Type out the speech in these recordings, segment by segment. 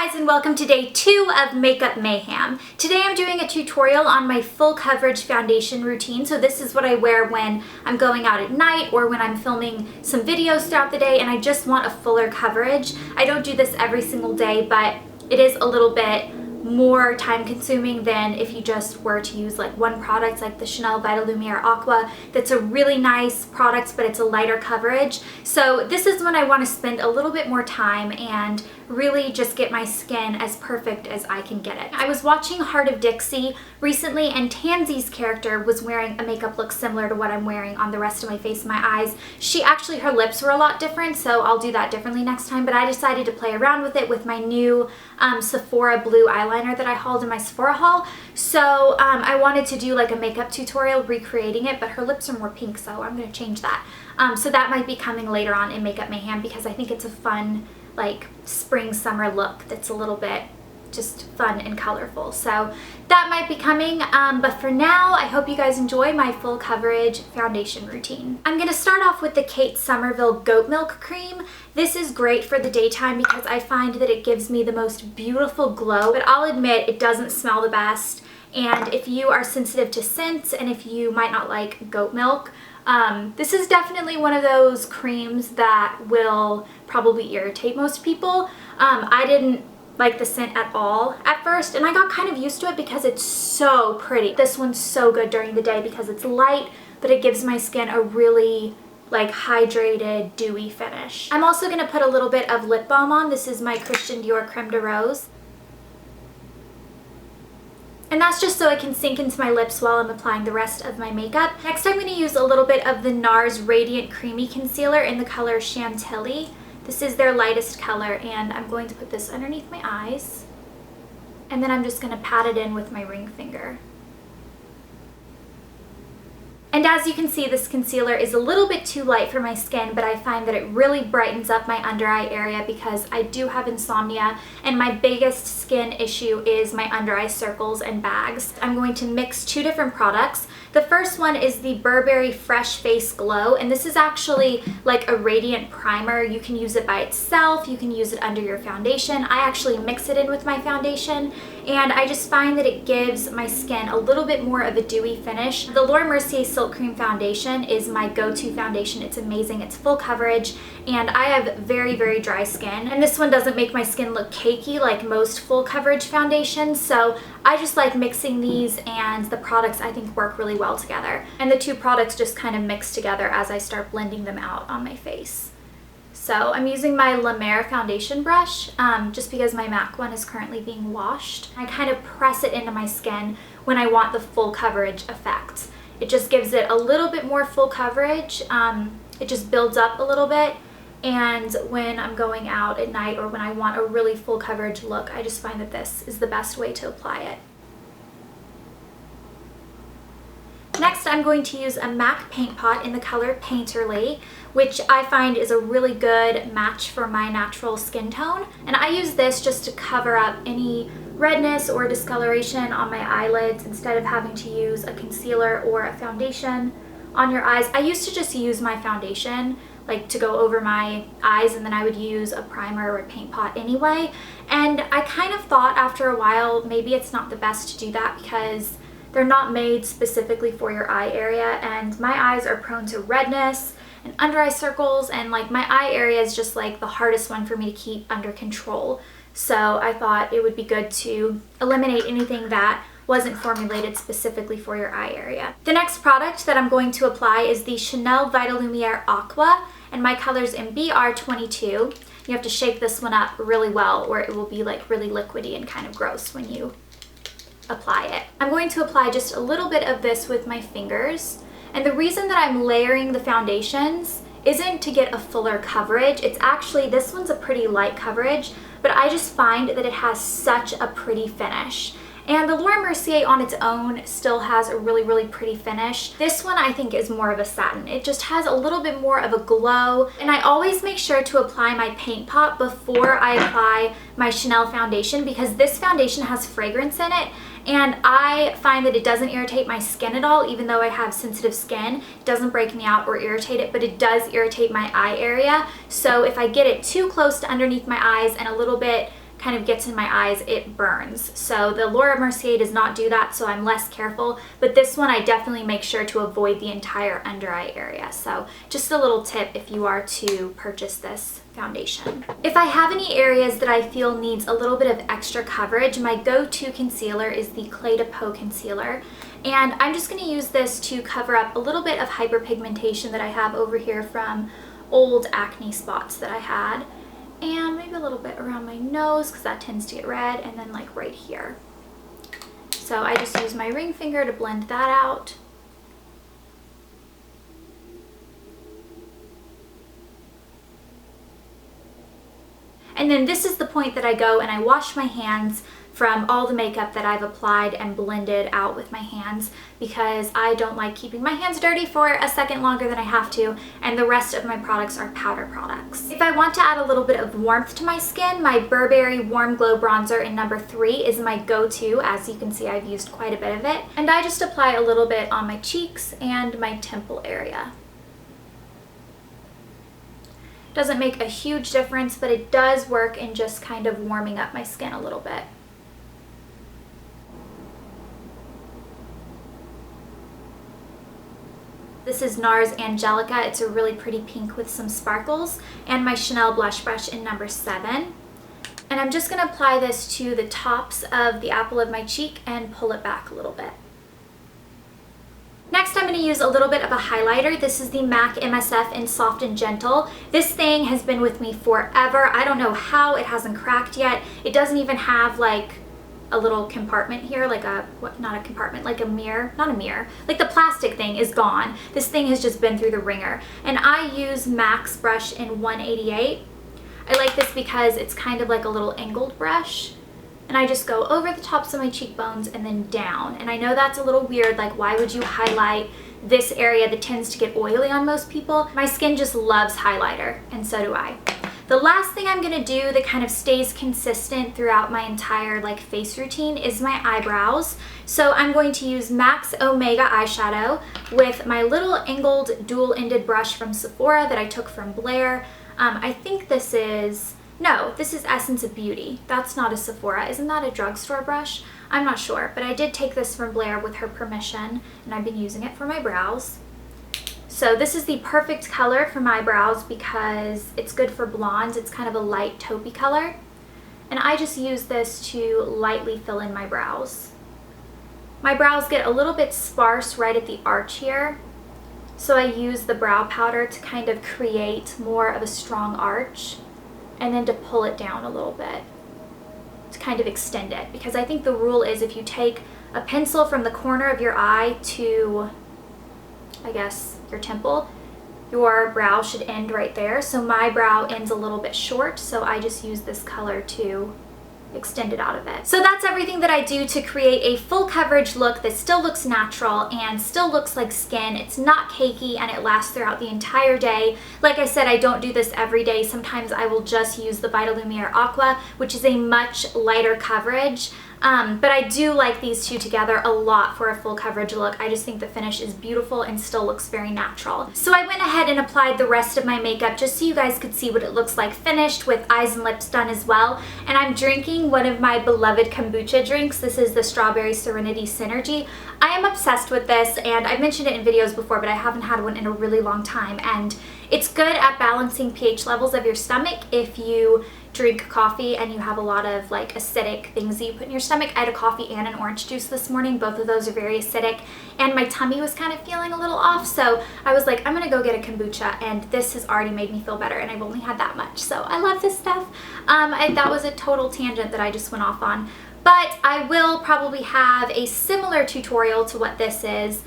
guys, and welcome to day 2 of Makeup Mayhem. Today I'm doing a tutorial on my full coverage foundation routine. So this is what I wear when I'm going out at night or when I'm filming some videos throughout the day and I just want a fuller coverage. I don't do this every single day, but it is a little bit more time consuming than if you just were to use like one product like the Chanel Vitalumiere Aqua. That's a really nice product, but it's a lighter coverage. So this is when I want to spend a little bit more time and really just get my skin as perfect as I can get it. I was watching Heart of Dixie recently and Tansy's character was wearing a makeup look similar to what I'm wearing on the rest of my face and my eyes. Her lips were a lot different, so I'll do that differently next time, but I decided to play around with it with my new Sephora blue eyeliner that I hauled in my Sephora haul. So I wanted to do like a makeup tutorial recreating it, but her lips are more pink, so I'm going to change that. So that might be coming later on in Makeup Mayhem because I think it's a fun like spring summer look that's a little bit just fun and colorful. So that might be coming, but for now I hope you guys enjoy my full coverage foundation routine. I'm going to start off with the Kate Somerville Goat Milk Cream. This is great for the daytime because I find that it gives me the most beautiful glow, but I'll admit it doesn't smell the best. And if you are sensitive to scents and if you might not like goat milk, this is definitely one of those creams that will probably irritate most people. I didn't like the scent at all at first, and I got kind of used to it because it's so pretty. This one's so good during the day because it's light, but it gives my skin a really like hydrated, dewy finish. I'm also going to put a little bit of lip balm on. This is my Christian Dior Creme de Rose. And that's just so it can sink into my lips while I'm applying the rest of my makeup. Next, I'm going to use a little bit of the NARS Radiant Creamy Concealer in the color Chantilly. This is their lightest color, and I'm going to put this underneath my eyes. And then I'm just going to pat it in with my ring finger. And as you can see, this concealer is a little bit too light for my skin, but I find that it really brightens up my under eye area because I do have insomnia and my biggest skin issue is my under eye circles and bags. I'm going to mix two different products. The first one is the Burberry Fresh Face Glow, and this is actually like a radiant primer. You can use it by itself, you can use it under your foundation. I actually mix it in with my foundation, and I just find that it gives my skin a little bit more of a dewy finish. The Mercier Silk Cream Foundation is my go-to foundation. It's amazing, it's full coverage, and I have very, very dry skin. And this one doesn't make my skin look cakey like most full coverage foundations, so I just like mixing these, and the products I think work really well together. And the two products just kind of mix together as I start blending them out on my face. So I'm using my La Mer foundation brush just because my MAC one is currently being washed. I kind of press it into my skin when I want the full coverage effect. It just gives it a little bit more full coverage. It just builds up a little bit. And when I'm going out at night or when I want a really full coverage look, I just find that this is the best way to apply it. Next, I'm going to use a MAC paint pot in the color Painterly, which I find is a really good match for my natural skin tone. And I use this just to cover up any redness or discoloration on my eyelids instead of having to use a concealer or a foundation on your eyes. I used to just use my foundation like to go over my eyes, and then I would use a primer or a paint pot anyway. And I kind of thought after a while maybe it's not the best to do that because they're not made specifically for your eye area, and my eyes are prone to redness and under eye circles, and like my eye area is just like the hardest one for me to keep under control. So I thought it would be good to eliminate anything that wasn't formulated specifically for your eye area. The next product that I'm going to apply is the Chanel Vitalumiere Aqua, and my color's in BR22. You have to shake this one up really well or it will be like really liquidy and kind of gross when you apply it. I'm going to apply just a little bit of this with my fingers, and the reason that I'm layering the foundations isn't to get a fuller coverage. It's actually, this one's a pretty light coverage, but I just find that it has such a pretty finish. And the Mercier on its own still has a really, really pretty finish. This one I think is more of a satin. It just has a little bit more of a glow. And I always make sure to apply my paint pot before I apply my Chanel foundation because this foundation has fragrance in it. And I find that it doesn't irritate my skin at all, even though I have sensitive skin. It doesn't break me out or irritate it, but it does irritate my eye area. So if I get it too close to underneath my eyes and a little bit kind of gets in my eyes, it burns. So the Laura Mercier does not do that, so I'm less careful. But this one, I definitely make sure to avoid the entire under eye area. So just a little tip if you are to purchase this foundation. If I have any areas that I feel needs a little bit of extra coverage, my go-to concealer is the Clay to Peau concealer. And I'm just going to use this to cover up a little bit of hyperpigmentation that I have over here from old acne spots that I had. And maybe a little bit around my nose because that tends to get red, and then like right here. So I just use my ring finger to blend that out. And then this is the point that I go and I wash my hands from all the makeup that I've applied and blended out with my hands, because I don't like keeping my hands dirty for a second longer than I have to, and the rest of my products are powder products. If I want to add a little bit of warmth to my skin, my Burberry Warm Glow Bronzer in number 3 is my go-to. As you can see, I've used quite a bit of it. And I just apply a little bit on my cheeks and my temple area. Doesn't make a huge difference, but it does work in just kind of warming up my skin a little bit. This is NARS Angelika. It's a really pretty pink with some sparkles, and my Chanel blush brush in number 7. And I'm just going to apply this to the tops of the apple of my cheek and pull it back a little bit. Next, I'm going to use a little bit of a highlighter. This is the MAC MSF in Soft and Gentle. This thing has been with me forever. I don't know how it hasn't cracked yet. It doesn't even have like a little compartment here, like a, not a compartment, like a mirror, not a mirror, like the plastic thing is gone. This thing has just been through the ringer. And I use MAC's brush in 188. I like this because it's kind of like a little angled brush. And I just go over the tops of my cheekbones and then down. And I know that's a little weird, like why would you highlight this area that tends to get oily on most people? My skin just loves highlighter, and so do I. The last thing I'm gonna do that kind of stays consistent throughout my entire like face routine is my eyebrows. So I'm going to use MAC's Omega eyeshadow with my little angled dual-ended brush from Sephora that I took from Blair. I think this is, no, this is Essence of Beauty. That's not a Sephora. Isn't that a drugstore brush? I'm not sure, but I did take this from Blair with her permission, and I've been using it for my brows. So this is the perfect color for my brows because it's good for blondes. It's kind of a light taupey color. And I just use this to lightly fill in my brows. My brows get a little bit sparse right at the arch here. So I use the brow powder to kind of create more of a strong arch, and then to pull it down a little bit to kind of extend it. Because I think the rule is if you take a pencil from the corner of your eye to, I guess, your temple, your brow should end right there. So my brow ends a little bit short, so I just use this color to extend it out of it. So that's everything that I do to create a full coverage look that still looks natural and still looks like skin. It's not cakey and it lasts throughout the entire day. Like I said, I don't do this every day. Sometimes I will just use the Vitalumiere Aqua, which is a much lighter coverage. But I do like these two together a lot for a full coverage look. I just think the finish is beautiful and still looks very natural. So I went ahead and applied the rest of my makeup just so you guys could see what it looks like finished, with eyes and lips done as well. And I'm drinking one of my beloved kombucha drinks. This is the Strawberry Serenity Synergy. I am obsessed with this, and I've mentioned it in videos before, but I haven't had one in a really long time. And it's good at balancing pH levels of your stomach if you drink coffee and you have a lot of like acidic things that you put in your stomach. I had a coffee and an orange juice this morning. Both of those are very acidic, and my tummy was kind of feeling a little off, so I was like, I'm gonna go get a kombucha, and this has already made me feel better, and I've only had that much, so I love this stuff. That was a total tangent that I just went off on. But I will probably have a similar tutorial to what this is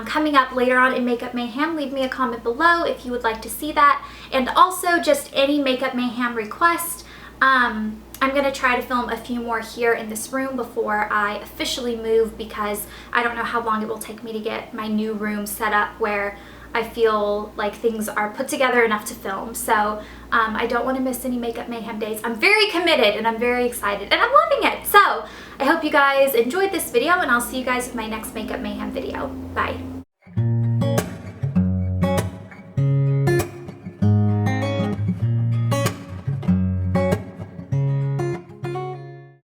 coming up later on in Makeup Mayhem. Leave me a comment below if you would like to see that. And also just any Makeup Mayhem request. I'm going to try to film a few more here in this room before I officially move, because I don't know how long it will take me to get my new room set up where I feel like things are put together enough to film. So I don't want to miss any Makeup Mayhem days. I'm very committed and I'm very excited and I'm loving it. So I hope you guys enjoyed this video, and I'll see you guys with my next Makeup Mayhem video. Bye.